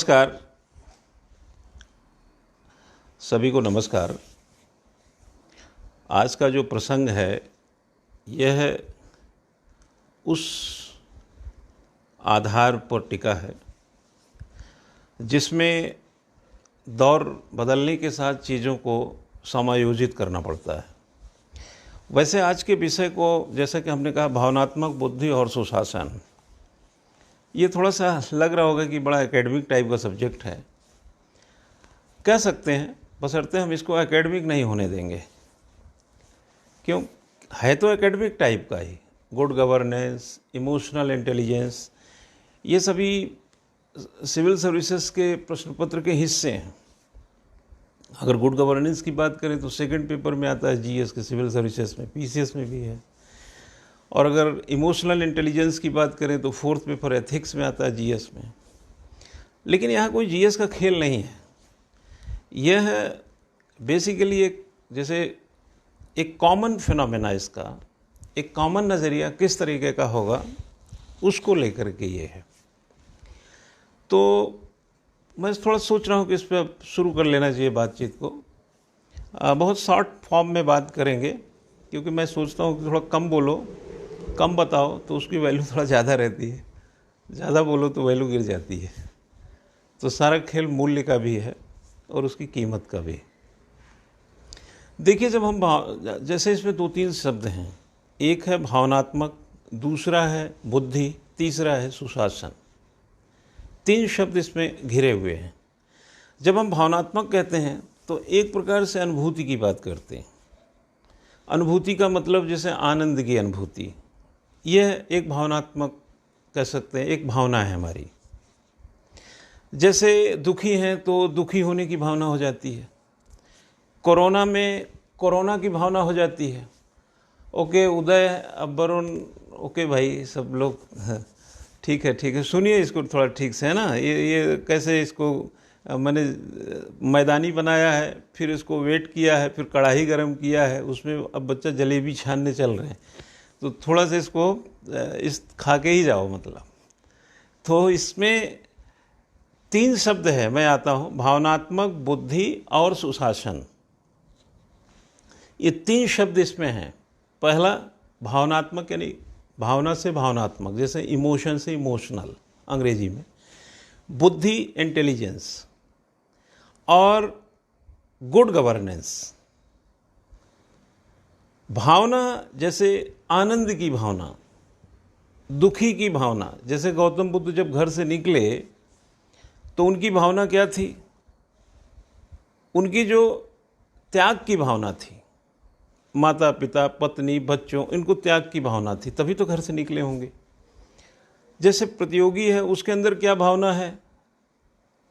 नमस्कार, सभी को नमस्कार। आज का जो प्रसंग है यह उस आधार पर टिका है जिसमें दौर बदलने के साथ चीज़ों को समायोजित करना पड़ता है। वैसे आज के विषय को जैसा कि हमने कहा भावनात्मक बुद्धि और सुशासन, ये थोड़ा सा लग रहा होगा कि बड़ा एकेडमिक टाइप का सब्जेक्ट है, कह सकते हैं, बशर्ते हम इसको एकेडमिक नहीं होने देंगे। क्यों? है तो एकेडमिक टाइप का ही। गुड गवर्नेंस, इमोशनल इंटेलिजेंस, ये सभी सिविल सर्विसेज के प्रश्न पत्र के हिस्से हैं। अगर गुड गवर्नेंस की बात करें तो सेकंड पेपर में आता है जीएस के, सिविल सर्विसेज में, पीसीएस में भी है। और अगर इमोशनल इंटेलिजेंस की बात करें तो फोर्थ पेपर एथिक्स में आता है, जीएस में। लेकिन यहाँ कोई जीएस का खेल नहीं है। यह बेसिकली एक जैसे एक कॉमन फिनोमेना, इसका एक कॉमन नज़रिया किस तरीके का होगा उसको लेकर के ये है। तो मैं थोड़ा सोच रहा हूँ कि इस पर शुरू कर लेना चाहिए बातचीत को। बहुत शॉर्ट फॉर्म में बात करेंगे क्योंकि मैं सोचता हूँ कि थोड़ा कम बोलो, कम बताओ तो उसकी वैल्यू थोड़ा ज़्यादा रहती है, ज़्यादा बोलो तो वैल्यू गिर जाती है। तो सारा खेल मूल्य का भी है और उसकी कीमत का भी। देखिए, जब हम जैसे इसमें दो तीन शब्द हैं, एक है भावनात्मक, दूसरा है बुद्धि, तीसरा है सुशासन। तीन शब्द इसमें घिरे हुए हैं। जब हम भावनात्मक कहते हैं तो एक प्रकार से अनुभूति की बात करते हैं। अनुभूति का मतलब जैसे आनंद की अनुभूति, यह एक भावनात्मक कह सकते हैं, एक भावना है हमारी। जैसे दुखी हैं तो दुखी होने की भावना हो जाती है। कोरोना में कोरोना की भावना हो जाती है। ओके उदय, अब वरुण, ओके भाई सब लोग, ठीक है, सुनिए इसको थोड़ा ठीक से, है ना। ये कैसे इसको मैंने मैदानी बनाया है, फिर इसको वेट किया है, फिर कढ़ाई गरम किया है, उसमें अब बच्चा जलेबी छानने चल रहे हैं, तो थोड़ा सा इसको इस खा के ही जाओ मतलब। तो इसमें तीन शब्द है, मैं आता हूँ, भावनात्मक, बुद्धि और सुशासन। ये तीन शब्द इसमें हैं। पहला भावनात्मक यानी भावना से भावनात्मक, जैसे इमोशन से इमोशनल अंग्रेजी में, बुद्धि इंटेलिजेंस, और गुड गवर्नेंस भावना, जैसे आनंद की भावना, दुखी की भावना। जैसे गौतम बुद्ध जब घर से निकले तो उनकी भावना क्या थी? उनकी जो त्याग की भावना थी, माता पिता, पत्नी, बच्चों, इनको त्याग की भावना थी, तभी तो घर से निकले होंगे। जैसे प्रतियोगी है, उसके अंदर क्या भावना है?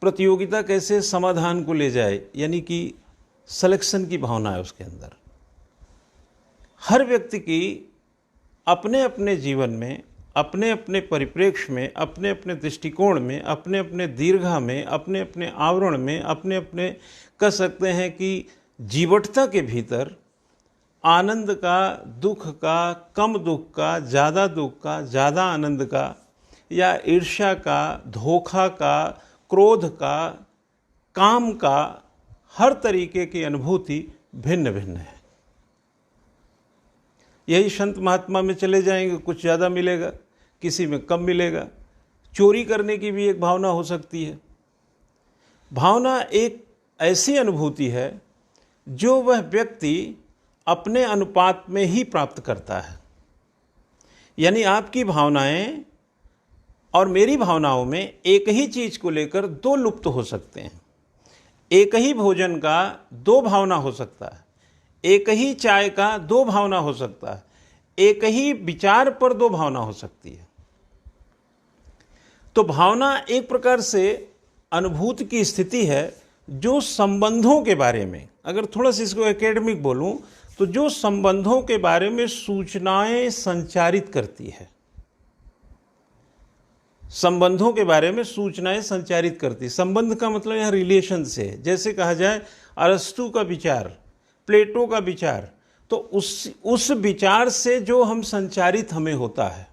प्रतियोगिता कैसे समाधान को ले जाए, यानी कि सिलेक्शन की भावना है उसके अंदर। हर व्यक्ति की अपने अपने जीवन में, अपने अपने परिप्रेक्ष्य में, अपने अपने दृष्टिकोण में, अपने अपने दीर्घा में, अपने अपने आवरण में, अपने अपने कह सकते हैं कि जीवटता के भीतर आनंद का, दुख का, कम दुख का, ज़्यादा आनंद का, या ईर्ष्या का, धोखा का, क्रोध का, काम का, हर तरीके की अनुभूति भिन्न भिन्न है। यही संत महात्मा में चले जाएंगे, कुछ ज़्यादा मिलेगा, किसी में कम मिलेगा। चोरी करने की भी एक भावना हो सकती है। भावना एक ऐसी अनुभूति है जो वह व्यक्ति अपने अनुपात में ही प्राप्त करता है। यानी आपकी भावनाएं और मेरी भावनाओं में एक ही चीज़ को लेकर दो लुप्त हो सकते हैं। एक ही भोजन का दो भावना हो सकता है, एक ही चाय का दो भावना हो सकता है, एक ही विचार पर दो भावना हो सकती है। तो भावना एक प्रकार से अनुभूति की स्थिति है जो संबंधों के बारे में, अगर थोड़ा सा इसको एकेडमिक बोलूं तो जो संबंधों के बारे में सूचनाएं संचारित करती है। संबंधों के बारे में सूचनाएं संचारित करती। संबंध का मतलब यहाँ रिलेशन से, जैसे कहा जाए अरस्तु का विचार, प्लेटो का विचार, तो उस विचार से जो हम संचारित हमें होता है।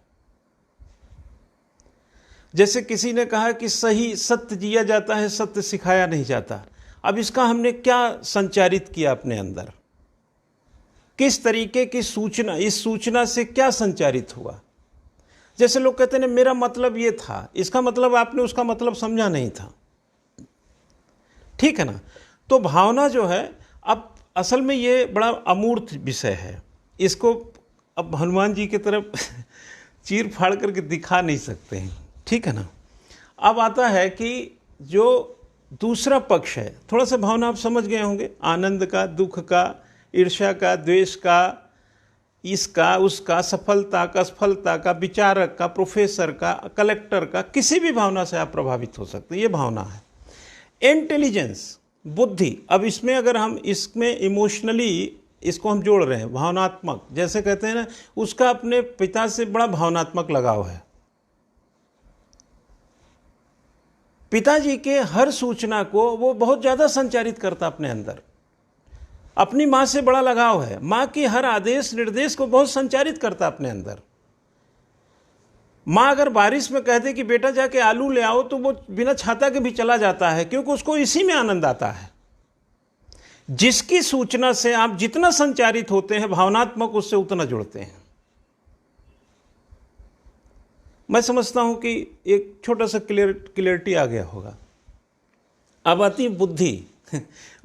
जैसे किसी ने कहा कि सही सत्य जिया जाता है, सत्य सिखाया नहीं जाता। अब इसका हमने क्या संचारित किया अपने अंदर, किस तरीके की सूचना, इस सूचना से क्या संचारित हुआ। जैसे लोग कहते हैं मेरा मतलब ये था, इसका मतलब आपने उसका मतलब समझा नहीं था, ठीक है ना। तो भावना जो है, अब असल में ये बड़ा अमूर्त विषय है, इसको अब हनुमान जी की तरफ चीर फाड़ करके दिखा नहीं सकते हैं, ठीक है ना। अब आता है कि जो दूसरा पक्ष है, थोड़ा सा भावना आप समझ गए होंगे, आनंद का, दुख का, ईर्ष्या का, द्वेष का, इसका उसका, सफलता का, असफलता का, विचारक का, प्रोफेसर का, कलेक्टर का, किसी भी भावना से आप प्रभावित हो सकते हैं। ये भावना है। इंटेलिजेंस, बुद्धि, अब इसमें अगर हम इसमें इमोशनली इसको हम जोड़ रहे हैं, भावनात्मक, जैसे कहते हैं ना, उसका अपने पिता से बड़ा भावनात्मक लगाव है। पिताजी के हर सूचना को वो बहुत ज़्यादा संचारित करता अपने अंदर। अपनी माँ से बड़ा लगाव है, माँ की हर आदेश निर्देश को बहुत संचारित करता अपने अंदर। माँ अगर बारिश में कहते कि बेटा जाके आलू ले आओ, तो वो बिना छाता के भी चला जाता है, क्योंकि उसको इसी में आनंद आता है। जिसकी सूचना से आप जितना संचारित होते हैं भावनात्मक, उससे उतना जुड़ते हैं। मैं समझता हूं कि एक छोटा सा क्लियरिटी आ गया होगा। अब आती है बुद्धि।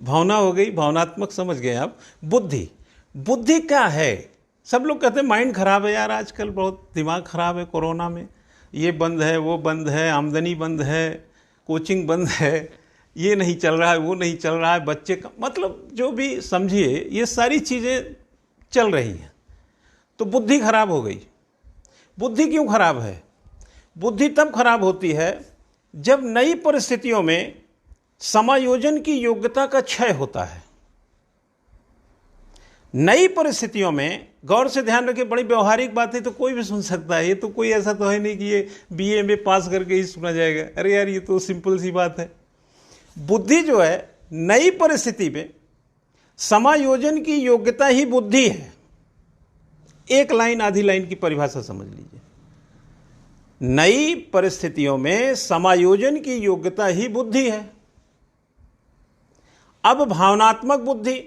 भावना हो गई, भावनात्मक समझ गए आप। बुद्धि, बुद्धि क्या है? सब लोग कहते हैं माइंड खराब है यार, आजकल बहुत दिमाग खराब है, कोरोना में ये बंद है, वो बंद है, आमदनी बंद है, कोचिंग बंद है, ये नहीं चल रहा है, वो नहीं चल रहा है, बच्चे का, मतलब जो भी समझिए, ये सारी चीज़ें चल रही हैं, तो बुद्धि खराब हो गई। बुद्धि क्यों खराब है? बुद्धि तब खराब होती है जब नई परिस्थितियों में समायोजन की योग्यता का क्षय होता है। नई परिस्थितियों में, गौर से ध्यान रखिए, बड़ी व्यवहारिक बातें तो कोई भी सुन सकता है, ये तो कोई ऐसा तो है नहीं कि ये बीए में पास करके ही सुना जाएगा। अरे यार, ये तो सिंपल सी बात है। बुद्धि जो है, नई परिस्थिति में समायोजन की योग्यता ही बुद्धि है। एक लाइन आधी लाइन की परिभाषा समझ लीजिए। नई परिस्थितियों में समायोजन की योग्यता ही बुद्धि है। अब भावनात्मक बुद्धि,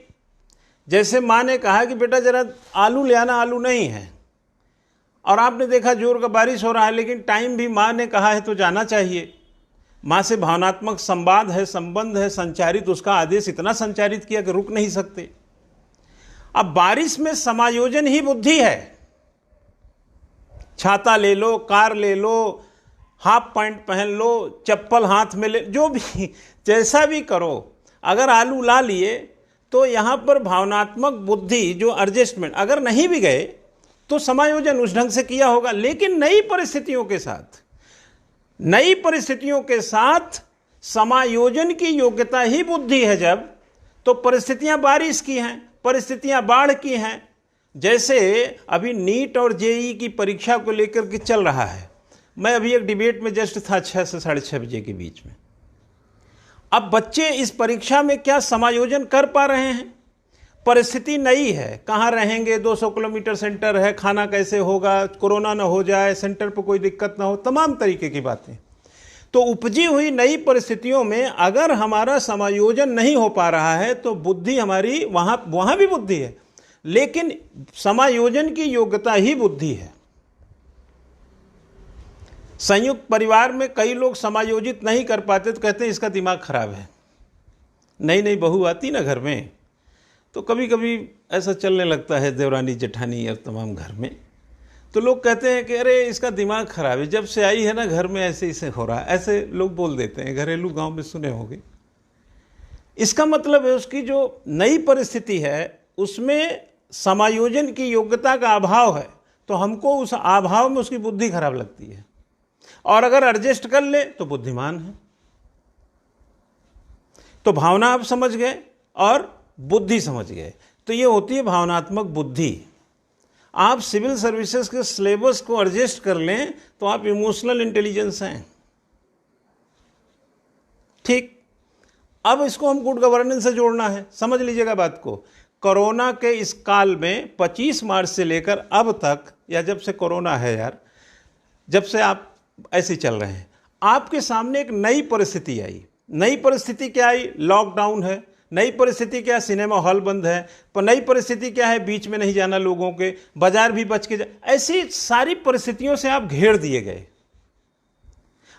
जैसे माँ ने कहा कि बेटा जरा आलू ले आना, आलू नहीं है, और आपने देखा जोर का बारिश हो रहा है, लेकिन टाइम भी माँ ने कहा है तो जाना चाहिए। माँ से भावनात्मक संवाद है, संबंध है संचारित, उसका आदेश इतना संचारित किया कि रुक नहीं सकते। अब बारिश में समायोजन ही बुद्धि है। छाता ले लो, कार ले लो, हाफ पैंट पहन लो, चप्पल हाथ में ले, जो भी जैसा भी करो, अगर आलू ला लिए तो यहाँ पर भावनात्मक बुद्धि जो एडजस्टमेंट, अगर नहीं भी गए तो समायोजन उस ढंग से किया होगा। लेकिन नई परिस्थितियों के साथ, नई परिस्थितियों के साथ समायोजन की योग्यता ही बुद्धि है। जब तो परिस्थितियां बारिश की हैं, परिस्थितियां बाढ़ की हैं। जैसे अभी नीट और जेईई की परीक्षा को लेकर के चल रहा है। मैं अभी एक डिबेट में जस्ट था 6 से 6:30 बजे के बीच में। अब बच्चे इस परीक्षा में क्या समायोजन कर पा रहे हैं? परिस्थिति नई है, कहाँ रहेंगे, 200 किलोमीटर सेंटर है, खाना कैसे होगा, कोरोना ना हो जाए, सेंटर पर कोई दिक्कत ना हो, तमाम तरीके की बातें। तो उपजी हुई नई परिस्थितियों में अगर हमारा समायोजन नहीं हो पा रहा है तो बुद्धि हमारी, वहाँ भी बुद्धि है, लेकिन समायोजन की योग्यता ही बुद्धि है। संयुक्त परिवार में कई लोग समायोजित नहीं कर पाते तो कहते हैं इसका दिमाग खराब है। नई नई बहू आती ना घर में, तो कभी कभी ऐसा चलने लगता है, देवरानी जेठानी और तमाम घर में, तो लोग कहते हैं कि अरे इसका दिमाग खराब है, जब से आई है ना घर में ऐसे इसे हो रहा है, ऐसे लोग बोल देते हैं, घरेलू गांव में सुने होंगे। इसका मतलब है उसकी जो नई परिस्थिति है उसमें समायोजन की योग्यता का अभाव है, तो हमको उस अभाव में उसकी बुद्धि खराब लगती है। और अगर एडजस्ट कर ले तो बुद्धिमान है। तो भावना आप समझ गए और बुद्धि समझ गए, तो ये होती है भावनात्मक बुद्धि। आप सिविल सर्विसेज के सिलेबस को एडजस्ट कर लें तो आप इमोशनल इंटेलिजेंस हैं। ठीक, अब इसको हम गुड गवर्नेंस से जोड़ना है। समझ लीजिएगा बात को। कोरोना के इस काल में 25 मार्च से लेकर अब तक, या जब से कोरोना है यार, जब से आप ऐसे चल रहे हैं, आपके सामने एक नई परिस्थिति आई। नई परिस्थिति क्या आई? लॉकडाउन है। नई परिस्थिति क्या है? सिनेमा हॉल बंद है। पर नई परिस्थिति क्या है? बीच में नहीं जाना लोगों के, बाजार भी बच के ऐसी सारी परिस्थितियों से आप घेर दिए गए।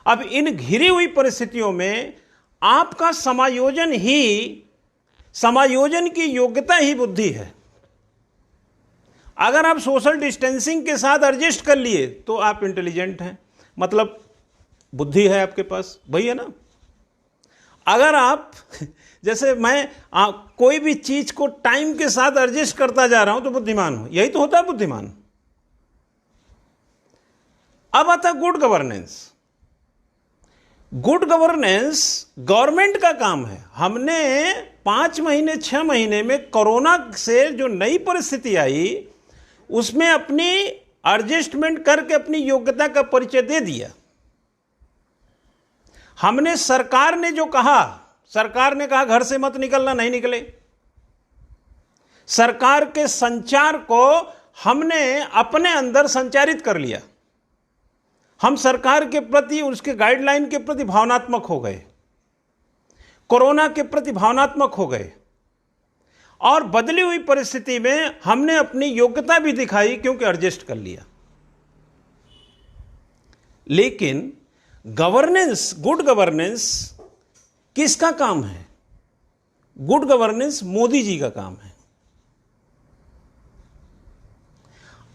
अब इन घिरी हुई परिस्थितियों में आपका समायोजन की योग्यता ही बुद्धि है। अगर आप सोशल डिस्टेंसिंग के साथ एडजस्ट कर लिए तो आप इंटेलिजेंट हैं, मतलब बुद्धि है आपके पास, वही है ना। अगर आप जैसे मैं कोई भी चीज को टाइम के साथ एडजस्ट करता जा रहा हूं तो बुद्धिमान हूं, यही तो होता है बुद्धिमान। अब आता good governance. Good governance government का काम है। हमने 5 महीने 6 महीने में कोरोना से जो नई परिस्थिति आई उसमें अपनी एडजस्टमेंट करके अपनी योग्यता का परिचय दे दिया। हमने सरकार ने कहा घर से मत निकलना, नहीं निकले। सरकार के संचार को हमने अपने अंदर संचारित कर लिया। हम सरकार के प्रति, उसके गाइडलाइन के प्रति भावनात्मक हो गए, कोरोना के प्रति भावनात्मक हो गए, और बदली हुई परिस्थिति में हमने अपनी योग्यता भी दिखाई क्योंकि एडजस्ट कर लिया। लेकिन गवर्नेंस, गुड गवर्नेंस किसका काम है? गुड गवर्नेंस मोदी जी का काम है।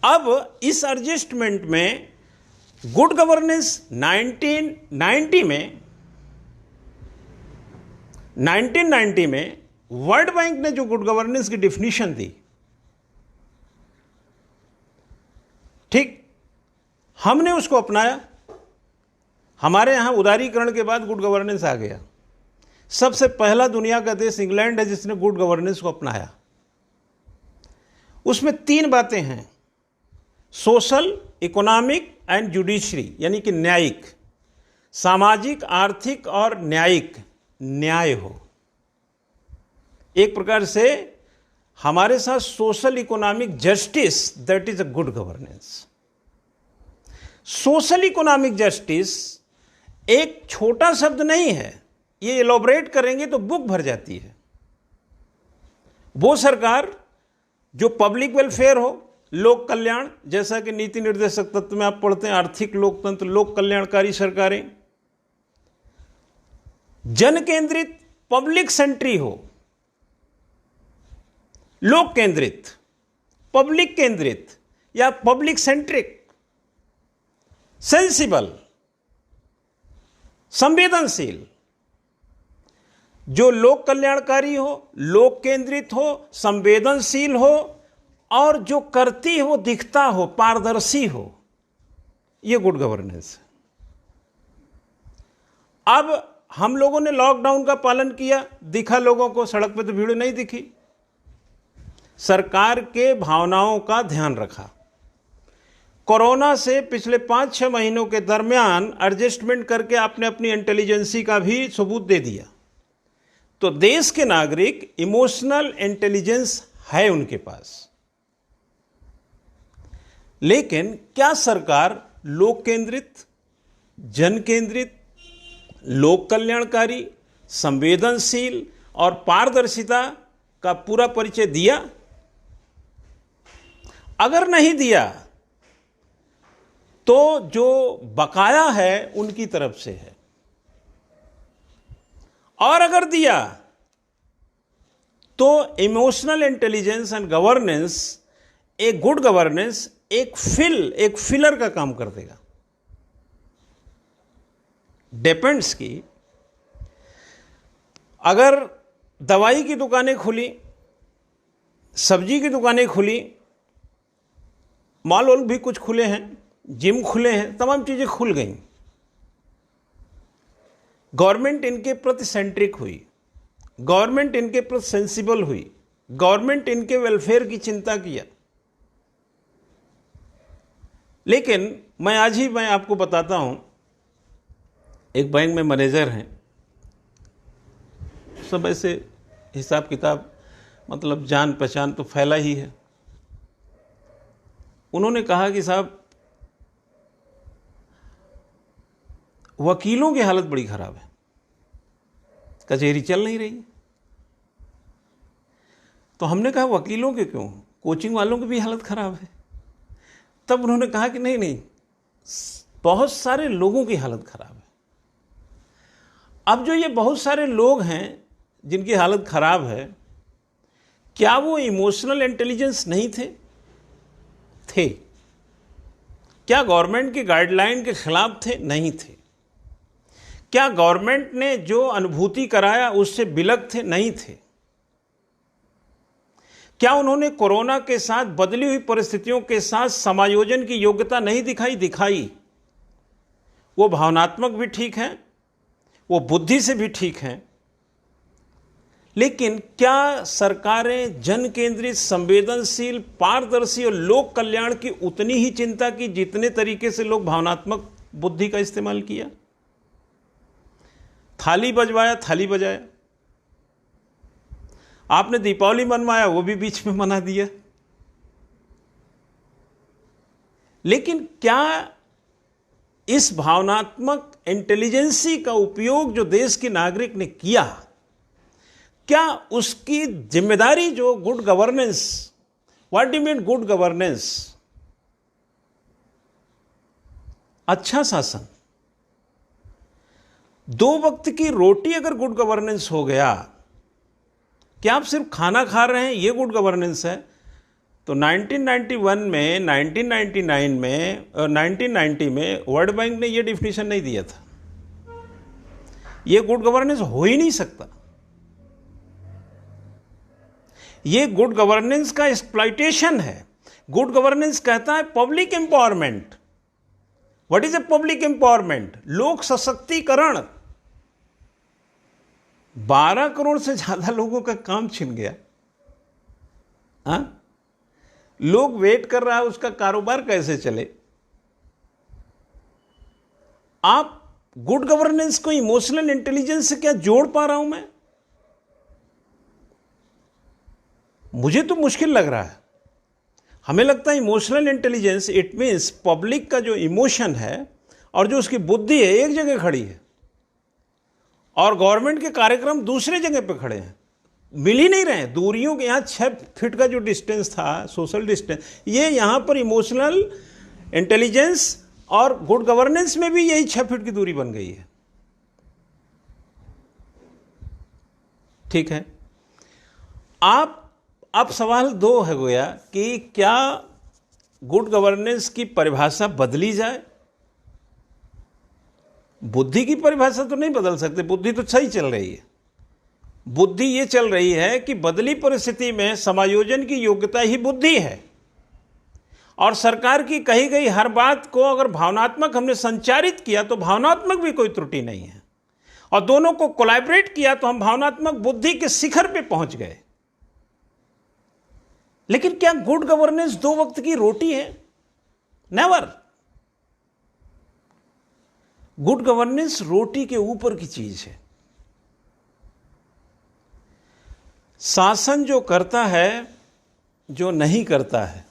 अब इस एडजस्टमेंट में गुड गवर्नेंस 1990 में वर्ल्ड बैंक ने जो गुड गवर्नेंस की डिफिनीशन दी, ठीक, हमने उसको अपनाया। हमारे यहां उदारीकरण के बाद गुड गवर्नेंस आ गया। सबसे पहला दुनिया का देश इंग्लैंड है जिसने गुड गवर्नेंस को अपनाया। उसमें 3 बातें हैं: सोशल, इकोनॉमिक एंड जुडिशरी, यानी कि न्यायिक, सामाजिक, आर्थिक और न्यायिक, न्याय हो। एक प्रकार से हमारे साथ social economic justice, that is a good governance. Social economic justice एक छोटा शब्द नहीं है, ये एलोबरेट करेंगे तो बुक भर जाती है। वो सरकार जो पब्लिक वेलफेयर हो, लोक कल्याण, जैसा कि नीति निर्देशक तत्व में आप पढ़ते हैं, आर्थिक लोकतंत्र, लोक कल्याणकारी सरकारें, जन केंद्रित, पब्लिक सेंट्री हो, लोक केंद्रित, पब्लिक केंद्रित या पब्लिक सेंट्रिक, सेंसिबल, संवेदनशील, जो लोक कल्याणकारी हो, लोक केंद्रित हो, संवेदनशील हो, और जो करती हो दिखता हो, पारदर्शी हो, ये गुड गवर्नेंस है। अब हम लोगों ने लॉकडाउन का पालन किया, दिखा लोगों को, सड़क पे तो भीड़ नहीं दिखी। सरकार के भावनाओं का ध्यान रखा। कोरोना से पिछले 5-6 महीनों के दरमियान एडजस्टमेंट करके आपने अपनी इंटेलिजेंसी का भी सबूत दे दिया। तो देश के नागरिक इमोशनल इंटेलिजेंस है उनके पास। लेकिन क्या सरकार लोक केंद्रित, जन केंद्रित, लोक कल्याणकारी, संवेदनशील और पारदर्शिता का पूरा परिचय दिया? अगर नहीं दिया तो जो बकाया है उनकी तरफ से है, और अगर दिया तो इमोशनल इंटेलिजेंस एंड गवर्नेंस, एक गुड गवर्नेंस एक फिलर का काम कर देगा। डिपेंड्स की अगर दवाई की दुकानें खुली, सब्जी की दुकानें खुली, मॉल भी कुछ खुले हैं, जिम खुले हैं, तमाम चीजें खुल गई, गवर्नमेंट इनके प्रति सेंट्रिक हुई, गवर्नमेंट इनके प्रति सेंसिबल हुई, गवर्नमेंट इनके वेलफेयर की चिंता किया। लेकिन मैं आपको बताता हूं, एक बैंक में मैनेजर हैं, सब ऐसे हिसाब किताब, मतलब जान पहचान तो फैला ही है। उन्होंने कहा कि साहब वकीलों की हालत बड़ी खराब है, कचहरी चल नहीं रही। तो हमने कहा वकीलों के क्यों, कोचिंग वालों की भी हालत खराब है। तब उन्होंने कहा कि नहीं नहीं, बहुत सारे लोगों की हालत खराब है। अब जो ये बहुत सारे लोग हैं जिनकी हालत खराब है, क्या वो इमोशनल इंटेलिजेंस नहीं थे? थे। क्या गवर्नमेंट की गाइडलाइन के खिलाफ थे? नहीं थे। क्या गवर्नमेंट ने जो अनुभूति कराया उससे विलग थे? नहीं थे। क्या उन्होंने कोरोना के साथ बदली हुई परिस्थितियों के साथ समायोजन की योग्यता नहीं दिखाई? दिखाई। वो भावनात्मक भी ठीक हैं, वो बुद्धि से भी ठीक हैं, लेकिन क्या सरकारें जन केंद्रित, संवेदनशील, पारदर्शी और लोक कल्याण की उतनी ही चिंता की जितने तरीके से लोग भावनात्मक बुद्धि का इस्तेमाल किया? थाली बजवाया, थाली बजाया। आपने दीपावली मनवाया, वो भी बीच में मना दिया। लेकिन क्या इस भावनात्मक इंटेलिजेंसी का उपयोग जो देश के नागरिक ने किया, क्या उसकी जिम्मेदारी जो good governance, what do you mean good governance? अच्छा शासन, दो वक्त की रोटी अगर गुड गवर्नेंस हो गया, क्या आप सिर्फ खाना खा रहे हैं ये गुड गवर्नेंस है? तो 1991 में, 1999 में और 1990 में वर्ल्ड बैंक ने ये डिफिनीशन नहीं दिया था। ये गुड गवर्नेंस हो ही नहीं सकता। ये गुड गवर्नेंस का एक्सप्लॉइटेशन है। गुड गवर्नेंस कहता है public empowerment. What is a public empowerment? लोक सशक्तिकरण। 12 करोड़ से ज्यादा लोगों का काम छिन गया। लोग वेट कर रहा है उसका कारोबार कैसे चले। आप गुड गवर्नेंस को इमोशनल इंटेलिजेंस से क्या जोड़ पा रहा हूं मैं? मुझे तो मुश्किल लग रहा है। हमें लगता है emotional intelligence it means public का जो इमोशन है और जो उसकी बुद्धि है एक जगह खड़ी है और गवर्नमेंट के कार्यक्रम दूसरे जगह पे खड़े हैं, मिल ही नहीं रहे हैं। दूरियों के यहाँ 6 फीट का जो डिस्टेंस था, सोशल डिस्टेंस, ये यहाँ पर इमोशनल इंटेलिजेंस और गुड गवर्नेंस में भी यही 6 फीट की दूरी बन गई है। ठीक है, अब सवाल 2 है गया कि क्या गुड गवर्नेंस की परिभाषा बदली जाए? बुद्धि की परिभाषा तो नहीं बदल सकते, बुद्धि तो सही चल रही है। बुद्धि ये चल रही है कि बदली परिस्थिति में समायोजन की योग्यता ही बुद्धि है, और सरकार की कही गई हर बात को अगर भावनात्मक हमने संचारित किया तो भावनात्मक भी कोई त्रुटि नहीं है, और दोनों को कोलैबोरेट किया तो हम भावनात्मक बुद्धि के शिखर पे पहुंच गए। लेकिन क्या गुड गवर्नेंस 2 वक्त की रोटी है? नेवर। गुड गवर्नेंस रोटी के ऊपर की चीज है। शासन जो करता है, जो नहीं करता है,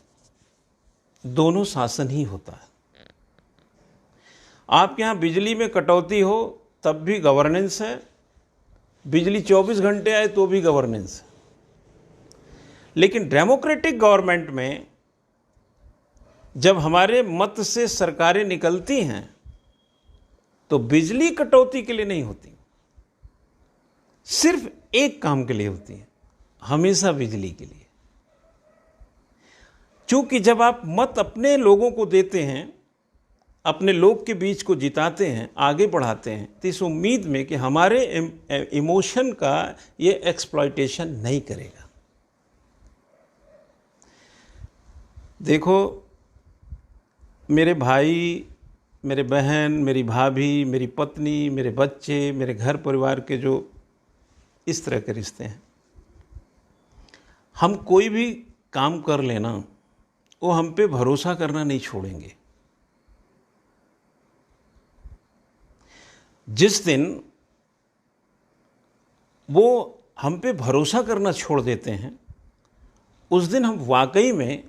दोनों शासन ही होता है। आपके यहां बिजली में कटौती हो तब भी गवर्नेंस है, बिजली 24 घंटे आए तो भी गवर्नेंस है। लेकिन डेमोक्रेटिक गवर्नमेंट में जब हमारे मत से सरकारें निकलती हैं तो बिजली कटौती के लिए नहीं होती, सिर्फ एक काम के लिए होती है, हमेशा बिजली के लिए। क्योंकि जब आप मत अपने लोगों को देते हैं, अपने लोग के बीच को जिताते हैं, आगे बढ़ाते हैं, तो इस उम्मीद में कि हमारे इमोशन का ये एक्सप्लॉइटेशन नहीं करेगा। देखो, मेरे भाई, मेरे बहन, मेरी भाभी, मेरी पत्नी, मेरे बच्चे, मेरे घर परिवार के जो इस तरह के रिश्ते हैं, हम कोई भी काम कर लेना, वो हम पे भरोसा करना नहीं छोड़ेंगे। जिस दिन वो हम पे भरोसा करना छोड़ देते हैं, उस दिन हम वाकई में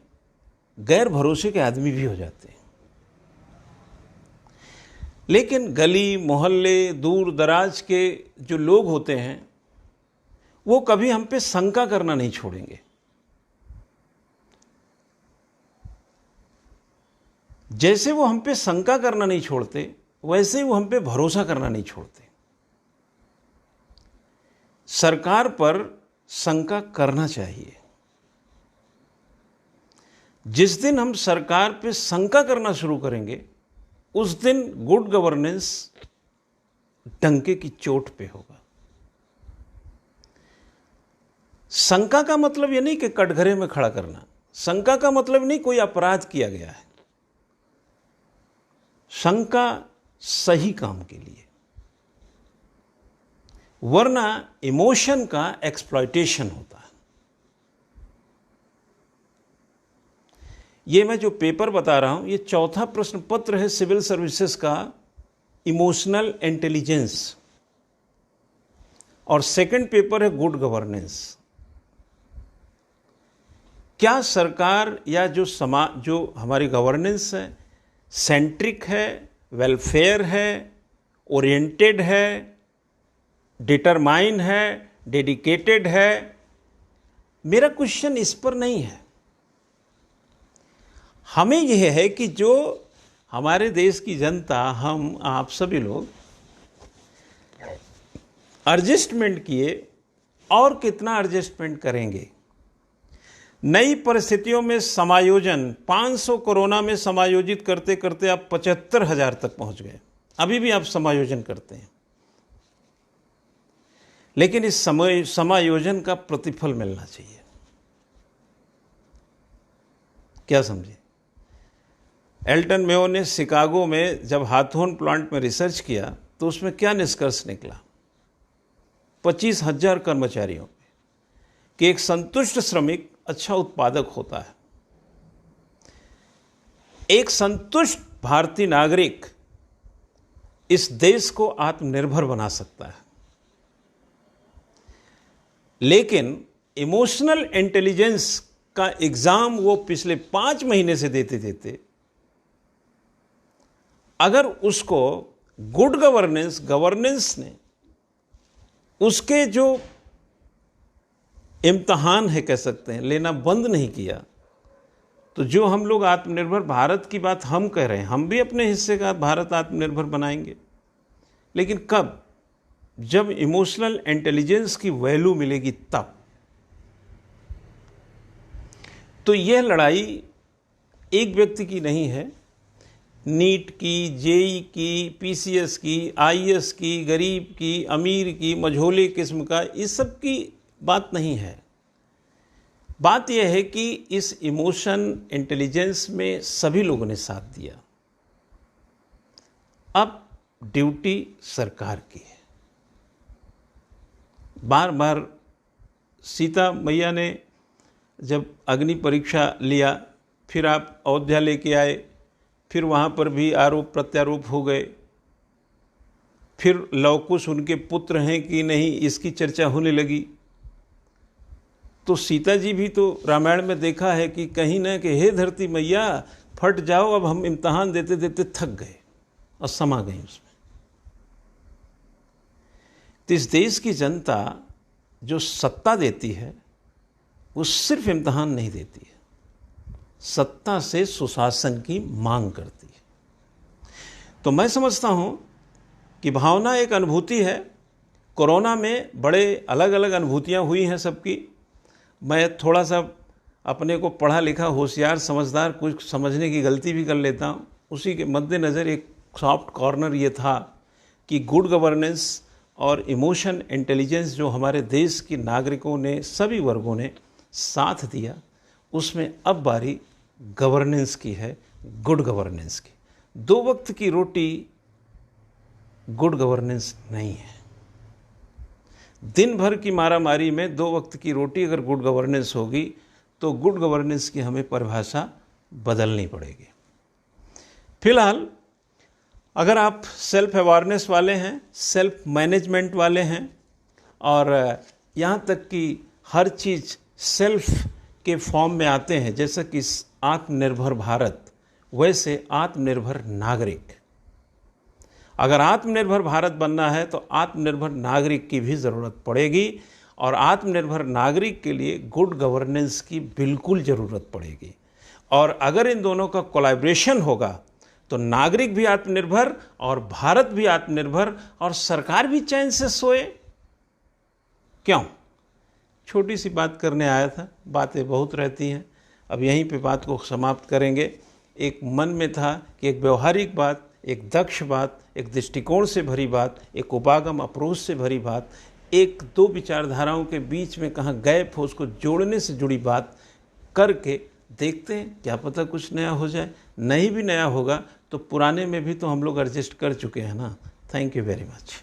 गैर भरोसे के आदमी भी हो जाते हैं। लेकिन गली मोहल्ले दूर दराज के जो लोग होते हैं वो कभी हम पे शंका करना नहीं छोड़ेंगे। जैसे वो हम पे शंका करना नहीं छोड़ते, वैसे ही वो हम पे भरोसा करना नहीं छोड़ते। सरकार पर शंका करना चाहिए। जिस दिन हम सरकार पे शंका करना शुरू करेंगे, उस दिन गुड गवर्नेंस डंके की चोट पे होगा। शंका का मतलब ये नहीं कि कटघरे में खड़ा करना, शंका का मतलब नहीं कोई अपराध किया गया है। शंका सही काम के लिए, वरना इमोशन का एक्सप्लॉयटेशन होता है। ये मैं जो पेपर बता रहा हूं, ये चौथा प्रश्न पत्र है सिविल सर्विसेज का, इमोशनल इंटेलिजेंस, और सेकंड पेपर है गुड गवर्नेंस। क्या सरकार या जो हमारी गवर्नेंस है सेंट्रिक है, वेलफेयर है, ओरिएंटेड है, डिटरमाइन है, डेडिकेटेड है? मेरा क्वेश्चन इस पर नहीं है। हमें यह है कि जो हमारे देश की जनता, हम आप सभी लोग एडजस्टमेंट किए, और कितना एडजस्टमेंट करेंगे। नई परिस्थितियों में समायोजन, 500 कोरोना में समायोजित करते करते आप 75,000 तक पहुंच गए। अभी भी आप समायोजन करते हैं, लेकिन इस समायोजन का प्रतिफल मिलना चाहिए। क्या समझे? एल्टन मेयो ने शिकागो में जब हाथोन प्लांट में रिसर्च किया तो उसमें क्या निष्कर्ष निकला 25,000 कर्मचारियों में, कि एक संतुष्ट श्रमिक अच्छा उत्पादक होता है। एक संतुष्ट भारतीय नागरिक इस देश को आत्मनिर्भर बना सकता है। लेकिन इमोशनल इंटेलिजेंस का एग्जाम वो पिछले 5 महीने से देते अगर उसको गुड गवर्नेंस ने उसके जो इम्तहान है कह सकते हैं लेना बंद नहीं किया, तो जो हम लोग आत्मनिर्भर भारत की बात हम कह रहे हैं, हम भी अपने हिस्से का भारत आत्मनिर्भर बनाएंगे। लेकिन कब? जब इमोशनल इंटेलिजेंस की वैल्यू मिलेगी तब। तो यह लड़ाई एक व्यक्ति की नहीं है। नीट की, जेई की, पीसीएस की, आईएएस की, गरीब की, अमीर की, मझोले किस्म का, इस सब की बात नहीं है। बात यह है कि इस इमोशन इंटेलिजेंस में सभी लोगों ने साथ दिया। अब ड्यूटी सरकार की है। बार बार सीता मैया ने जब अग्नि परीक्षा लिया, फिर आप अयोध्या लेके आए, फिर वहाँ पर भी आरोप प्रत्यारोप हो गए, फिर लवकुश उनके पुत्र हैं कि नहीं, इसकी चर्चा होने लगी। तो सीता जी भी तो रामायण में देखा है कि कहीं ना कि हे धरती मैया फट जाओ, अब हम इम्तहान देते देते थक गए और समा गए उसमें। तो इस देश की जनता जो सत्ता देती है वो सिर्फ इम्तहान नहीं देती है, सत्ता से सुशासन की मांग करती है। तो मैं समझता हूँ कि भावना एक अनुभूति है। कोरोना में बड़े अलग अलग अनुभूतियाँ हुई हैं सबकी। मैं थोड़ा सा अपने को पढ़ा लिखा, होशियार, समझदार, कुछ समझने की गलती भी कर लेता हूँ। उसी के मद्देनज़र एक सॉफ्ट कॉर्नर ये था कि गुड गवर्नेंस और इमोशन इंटेलिजेंस जो हमारे देश के नागरिकों ने, सभी वर्गों ने साथ दिया, उसमें अब बारी गवर्नेंस की है, गुड गवर्नेंस की। 2 वक्त की रोटी गुड गवर्नेंस नहीं है। दिन भर की मारामारी में 2 वक्त की रोटी अगर गुड गवर्नेंस होगी तो गुड गवर्नेंस की हमें परिभाषा बदलनी पड़ेगी। फिलहाल अगर आप सेल्फ अवेयरनेस वाले हैं, सेल्फ मैनेजमेंट वाले हैं, और यहाँ तक कि हर चीज़ सेल्फ के फॉर्म में आते हैं, जैसा कि आत्मनिर्भर भारत, वैसे आत्मनिर्भर नागरिक, अगर आत्मनिर्भर भारत बनना है तो आत्मनिर्भर नागरिक की भी ज़रूरत पड़ेगी, और आत्मनिर्भर नागरिक के लिए गुड गवर्नेंस की बिल्कुल ज़रूरत पड़ेगी। और अगर इन दोनों का कोलैबोरेशन होगा तो नागरिक भी आत्मनिर्भर और भारत भी आत्मनिर्भर और सरकार भी चैन से सोए। क्यों? छोटी सी बात करने आया था, बातें बहुत रहती हैं, अब यहीं पे बात को समाप्त करेंगे। एक मन में था कि एक व्यवहारिक बात, एक दक्ष बात, एक दृष्टिकोण से भरी बात, एक उपागम अप्रोच से भरी बात, एक दो विचारधाराओं के बीच में कहाँ गैप हो उसको जोड़ने से जुड़ी बात करके देखते हैं, क्या पता कुछ नया हो जाए। नहीं भी नया होगा तो पुराने में भी तो हम लोग एडजस्ट कर चुके हैं ना। Thank you very much.